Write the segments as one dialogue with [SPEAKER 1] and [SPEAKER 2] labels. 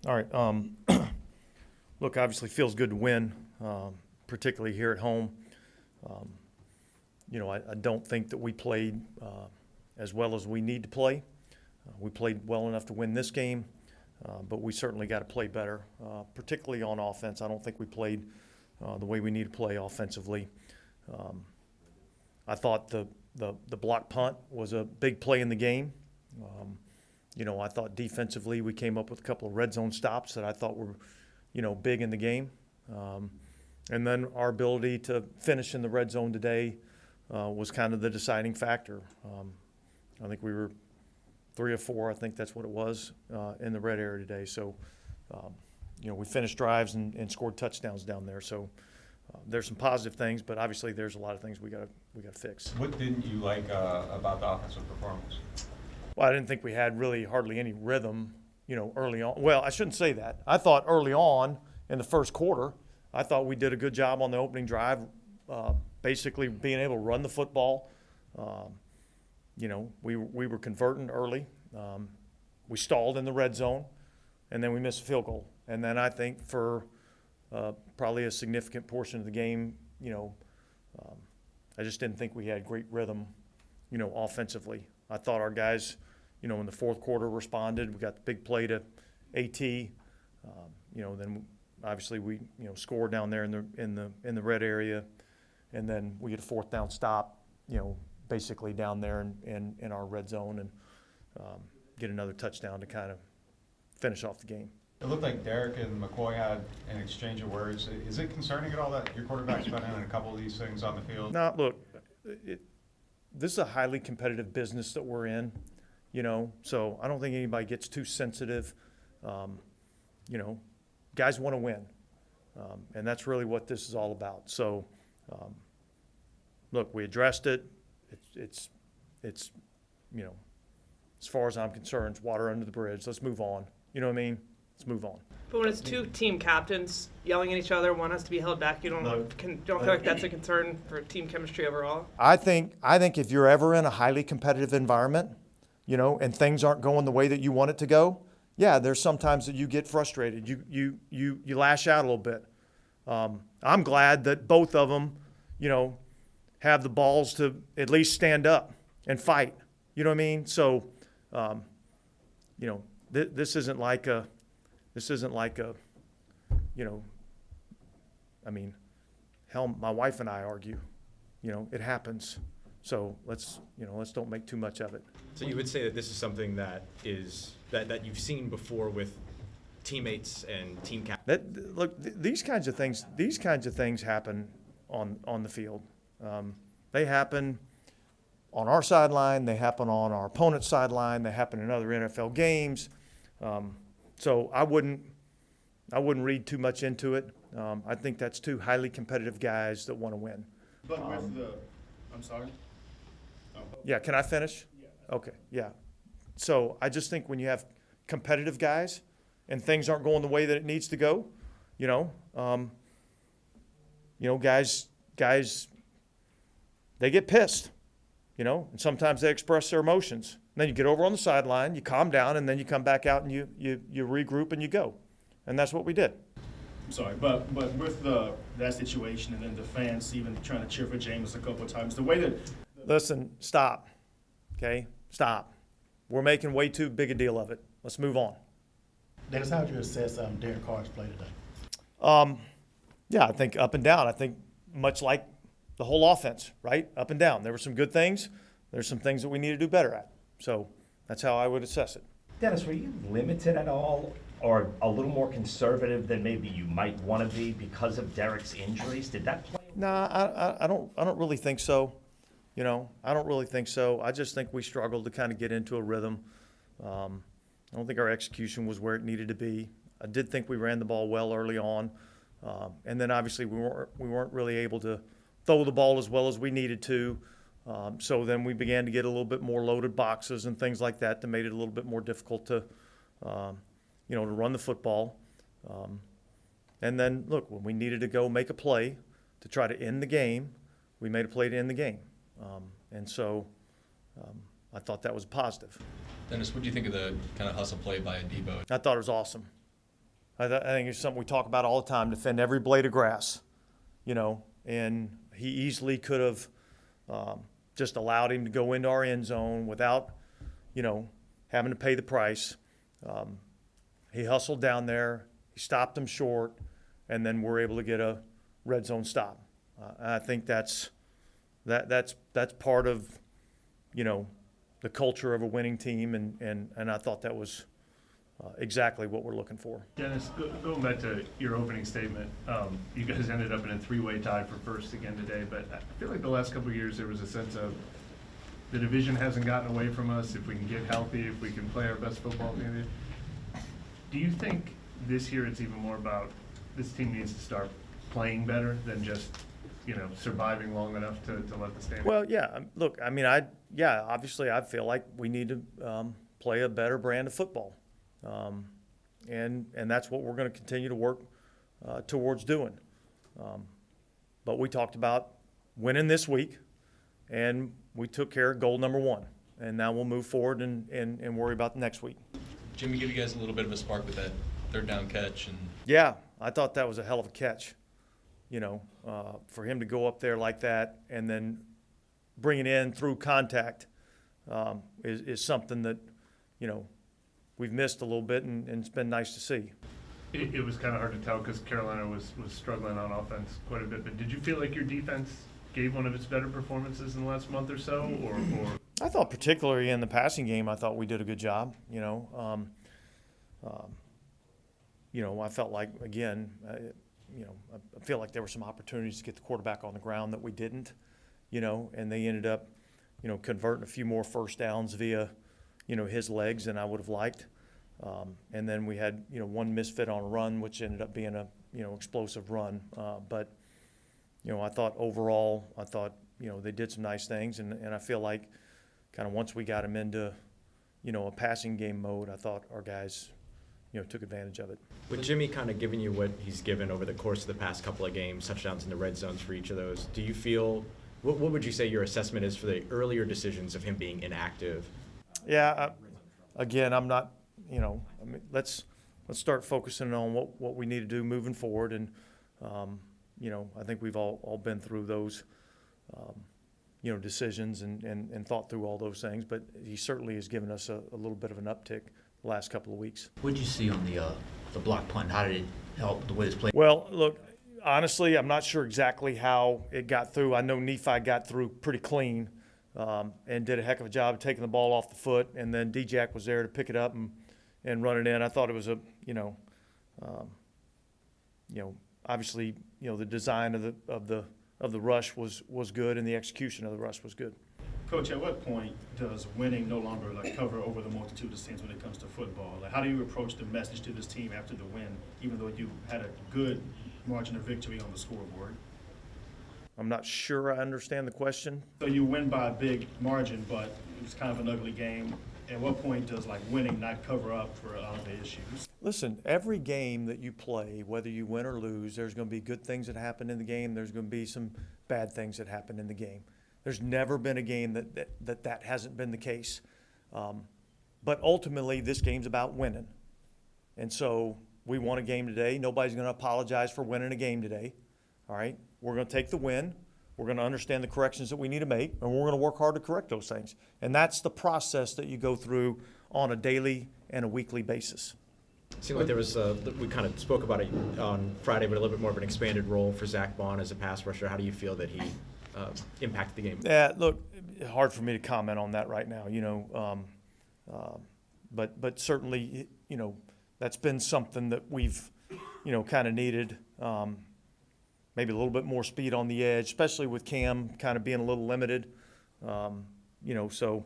[SPEAKER 1] All right. Look, obviously feels good to win, particularly here at home. I don't think that we played as well as we need to play. We played well enough to win this game, but we certainly got to play better, particularly on offense. I don't think we played the way we need to play offensively. I thought the block punt was a big play in the game. I thought defensively we came up with a couple of red zone stops that I thought were, big in the game. And then our ability to finish in the red zone today was kind of the deciding factor. I think we were 3 or 4, I think that's what it was, in the red area today. So, we finished drives and scored touchdowns down there. So there's some positive things, but obviously there's a lot of things we got to fix.
[SPEAKER 2] What didn't you like about the offensive performance?
[SPEAKER 1] Well, I didn't think we had really hardly any rhythm, early on. Well, I shouldn't say that. I thought early on in the first quarter, I thought we did a good job on the opening drive, basically being able to run the football. We were converting early. We stalled in the red zone, and then we missed a field goal. And then I think for probably a significant portion of the game, I just didn't think we had great rhythm, offensively. I thought our guys, in the fourth quarter responded. We got the big play to AT. Then obviously we, scored down there in the red area, and then we get a fourth down stop, basically down there in our red zone, and get another touchdown to kind of finish off the game.
[SPEAKER 2] It looked like Erik and McCoy had an exchange of words. Is it concerning at all that your quarterback's been in a couple of these things on the field?
[SPEAKER 1] No, look, this is a highly competitive business that we're in, so I don't think anybody gets too sensitive. Guys want to win, and that's really what this is all about. So, look, we addressed it. It's as far as I'm concerned, it's water under the bridge. Let's move on. You know what I mean? Let's move on.
[SPEAKER 3] But when it's two team captains yelling at each other, one has to be held back. You don't feel like that's a concern for team chemistry overall?
[SPEAKER 1] I think if you're ever in a highly competitive environment, and things aren't going the way that you want it to go, yeah, there's sometimes that you get frustrated. You lash out a little bit. I'm glad that both of them, have the balls to at least stand up and fight. You know what I mean? So, this isn't like a, hell, my wife and I argue. It happens. So let's don't make too much of it.
[SPEAKER 4] So you would say that this is something that you've seen before with teammates and team captains?
[SPEAKER 1] Look, these kinds of things happen on the field. They happen on our sideline. They happen on our opponent's sideline. They happen in other NFL games. So I wouldn't read too much into it. I think that's two highly competitive guys that want to win.
[SPEAKER 5] But with I'm sorry? Oh.
[SPEAKER 1] Yeah, can I finish?
[SPEAKER 5] Yeah.
[SPEAKER 1] Okay, yeah. So I just think when you have competitive guys and things aren't going the way that it needs to go, guys, they get pissed, and sometimes they express their emotions. And then you get over on the sideline, you calm down, and then you come back out and you regroup and you go. And that's what we did.
[SPEAKER 5] I'm sorry, but with that situation and then the fans even trying to cheer for James a couple of times, the way that
[SPEAKER 1] Listen, stop. Okay? Stop. We're making way too big a deal of it. Let's move on.
[SPEAKER 6] Dennis, how would you assess Derek Carr's play today?
[SPEAKER 1] Yeah, I think up and down. I think much like the whole offense, right? Up and down. There were some good things. There's some things that we need to do better at. So that's how I would assess it.
[SPEAKER 7] Dennis, were you limited at all or a little more conservative than maybe you might want to be because of Derek's injuries? Did that play?
[SPEAKER 1] No, I don't really think so. I don't really think so. I just think we struggled to kind of get into a rhythm. I don't think our execution was where it needed to be. I did think we ran the ball well early on. And then obviously we weren't really able to throw the ball as well as we needed to. So then we began to get a little bit more loaded boxes and things like that made it a little bit more difficult to run the football. And then, look, when we needed to go make a play to try to end the game, we made a play to end the game. And so I thought that was positive.
[SPEAKER 8] Dennis, what do you think of the kind of hustle play by Adebo?
[SPEAKER 1] I thought it was awesome. I think it's something we talk about all the time, defend every blade of grass, you know, and he easily could have just allowed him to go into our end zone without, you know, having to pay the price. He hustled down there, he stopped him short, and then we're able to get a red zone stop. I think that's part of, you know, the culture of a winning team, and I thought that was exactly what we're looking for.
[SPEAKER 8] Dennis, going back to your opening statement, you guys ended up in a three-way tie for first again today, but I feel like the last couple of years there was a sense of the division hasn't gotten away from us. If we can get healthy, if we can play our best football game. Do you think this year it's even more about this team needs to start playing better than just, you know, surviving long enough to let the standard?
[SPEAKER 1] Well, yeah, look, I mean, obviously I feel like we need to play a better brand of football. And that's what we're going to continue to work towards doing. But we talked about winning this week, and we took care of goal number one. And now we'll move forward and worry about the next week.
[SPEAKER 9] Jimmy give you guys a little bit of a spark with that third down catch.
[SPEAKER 1] Yeah, I thought that was a hell of a catch. You know, for him to go up there like that and then bring it in through contact is something that, you know, we've missed a little bit, and it's been nice to see.
[SPEAKER 8] It was kind of hard to tell because Carolina was struggling on offense quite a bit, but did you feel like your defense gave one of its better performances in the last month or so, or?
[SPEAKER 1] I thought particularly in the passing game, I thought we did a good job, you know. I felt like, again, I feel like there were some opportunities to get the quarterback on the ground that we didn't, you know, and they ended up, you know, converting a few more first downs via, you know, his legs than I would have liked. And then we had, you know, one misfit on a run, which ended up being a, you know, explosive run. But, you know, I thought overall, you know, they did some nice things. And I feel like kind of once we got them into, you know, a passing game mode, I thought our guys, you know, took advantage of it.
[SPEAKER 4] With Jimmy kind of giving you what he's given over the course of the past couple of games, touchdowns in the red zones for each of those, do you feel, what would you say your assessment is for the earlier decisions of him being inactive?
[SPEAKER 1] Yeah, again, I'm not, you know, I mean, let's start focusing on what we need to do moving forward. And, you know, I think we've all been through those, you know, decisions and thought through all those things. But he certainly has given us a little bit of an uptick the last couple of weeks.
[SPEAKER 10] What did you see on the block punt? How did it help the way it's played?
[SPEAKER 1] Well, look, honestly, I'm not sure exactly how it got through. I know Nephi got through pretty clean. And did a heck of a job of taking the ball off the foot, and then D-Jack was there to pick it up and run it in. I thought it was obviously, you know, the design of the rush was good, and the execution of the rush was good.
[SPEAKER 5] Coach, at what point does winning no longer cover over the multitude of sins when it comes to football? Like, how do you approach the message to this team after the win, even though you had a good margin of victory on the scoreboard?
[SPEAKER 1] I'm not sure I understand the question.
[SPEAKER 5] So you win by a big margin, but it was kind of an ugly game. At what point does winning not cover up for the issues?
[SPEAKER 1] Listen, every game that you play, whether you win or lose, there's going to be good things that happen in the game. There's going to be some bad things that happen in the game. There's never been a game that hasn't been the case. But ultimately, this game's about winning. And so we won a game today. Nobody's going to apologize for winning a game today. All right? We're going to take the win. We're going to understand the corrections that we need to make, and we're going to work hard to correct those things. And that's the process that you go through on a daily and a weekly basis.
[SPEAKER 4] It seemed like there was, we kind of spoke about it on Friday, but a little bit more of an expanded role for Zach Bond as a pass rusher. How do you feel that he impacted the game?
[SPEAKER 1] Yeah, look, hard for me to comment on that right now, you know. But certainly, you know, that's been something that we've, you know, kind of needed. Maybe a little bit more speed on the edge, especially with Cam kind of being a little limited. You know, so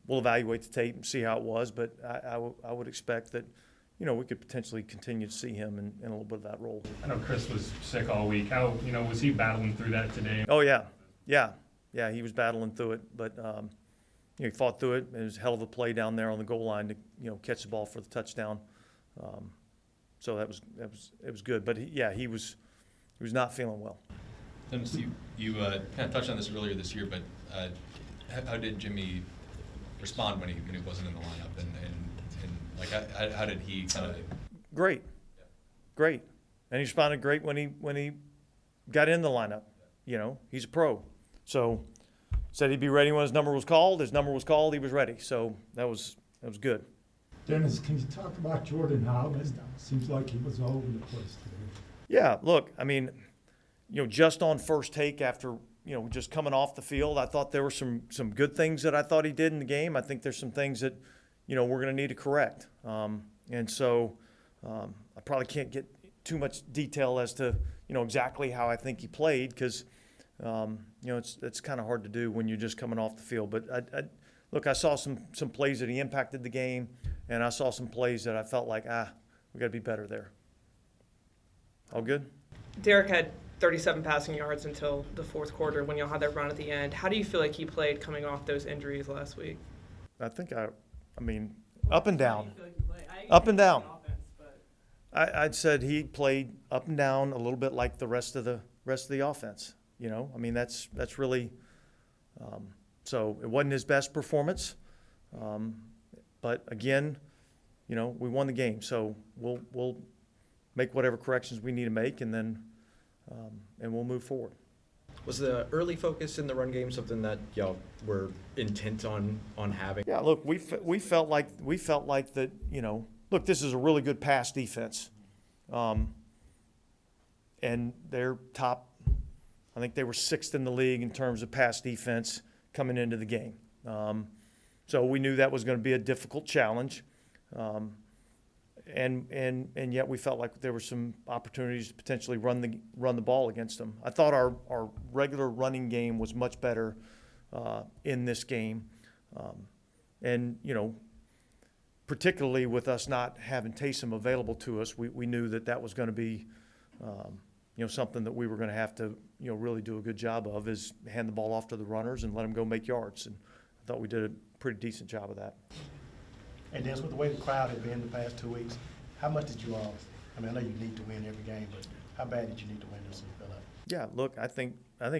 [SPEAKER 1] we'll evaluate the tape and see how it was. But I would expect that, you know, we could potentially continue to see him in a little bit of that role.
[SPEAKER 8] I know Chris was sick all week. How, you know, was he battling through that today?
[SPEAKER 1] Oh, yeah, he was battling through it. But, you know, he fought through it. It was a hell of a play down there on the goal line to, you know, catch the ball for the touchdown. So it was good. But, he was not feeling well.
[SPEAKER 9] Dennis, you kind of touched on this earlier this year, but how did Jimmy respond when he wasn't in the lineup, and how did he kind of?
[SPEAKER 1] Great. great. And he responded great when he got in the lineup. You know, he's a pro. So said he'd be ready when his number was called. His number was called. He was ready. So that was good.
[SPEAKER 11] Dennis, can you talk about Jordan Howard? Seems like he was all over the place today.
[SPEAKER 1] Yeah, look, I mean, you know, just on first take after, you know, just coming off the field, I thought there were some good things that I thought he did in the game. I think there's some things that, you know, we're going to need to correct. And so I probably can't get too much detail as to, you know, exactly how I think he played because, you know, it's kind of hard to do when you're just coming off the field. But look, I saw some plays that he impacted the game, and I saw some plays that I felt like, we got to be better there. All good?
[SPEAKER 3] Derek had 37 passing yards until the fourth quarter when y'all had that run at the end. How do you feel like he played coming off those injuries last week?
[SPEAKER 1] I think I mean, up and down. Up and down. I'd said he played up and down a little bit like the rest of the offense. You know, I mean, that's really so it wasn't his best performance. But again, you know, we won the game, so we'll make whatever corrections we need to make, and then and we'll move forward.
[SPEAKER 4] Was the early focus in the run game something that y'all were intent on having?
[SPEAKER 1] Yeah, look, we felt like that. You know, look, this is a really good pass defense, and they're top. I think they were 6th in the league in terms of pass defense coming into the game. So we knew that was going to be a difficult challenge, and yet we felt like there were some opportunities to potentially run the ball against them. I thought our regular running game was much better in this game, and you know, particularly with us not having Taysom available to us, we knew that was going to be you know, something that we were going to have to, you know, really do a good job of, is hand the ball off to the runners and let them go make yards. And I thought we did a pretty decent job of that.
[SPEAKER 6] And Dennis, with the way the crowd had been the past 2 weeks, how much did you all, I mean, I know you need to win every game, but how bad did you need to win this week, Bill?
[SPEAKER 1] Yeah, look, I think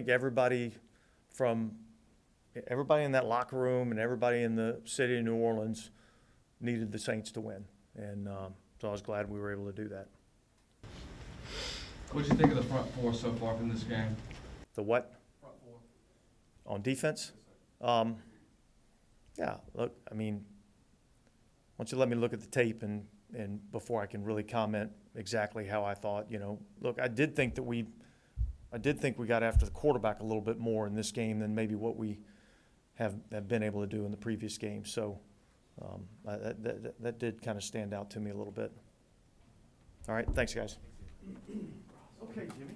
[SPEAKER 1] everybody in that locker room and everybody in the city of New Orleans needed the Saints to win. And so I was glad we were able to do that.
[SPEAKER 12] What did you think of the front four so far from this game?
[SPEAKER 1] The what?
[SPEAKER 12] Front four.
[SPEAKER 1] On defense? Yeah, look, I mean, why don't you let me look at the tape and before I can really comment exactly how I thought, you know. Look, I did think we got after the quarterback a little bit more in this game than maybe what we have been able to do in the previous game. So that did kind of stand out to me a little bit. All right, thanks, guys.
[SPEAKER 6] Okay, Jimmy.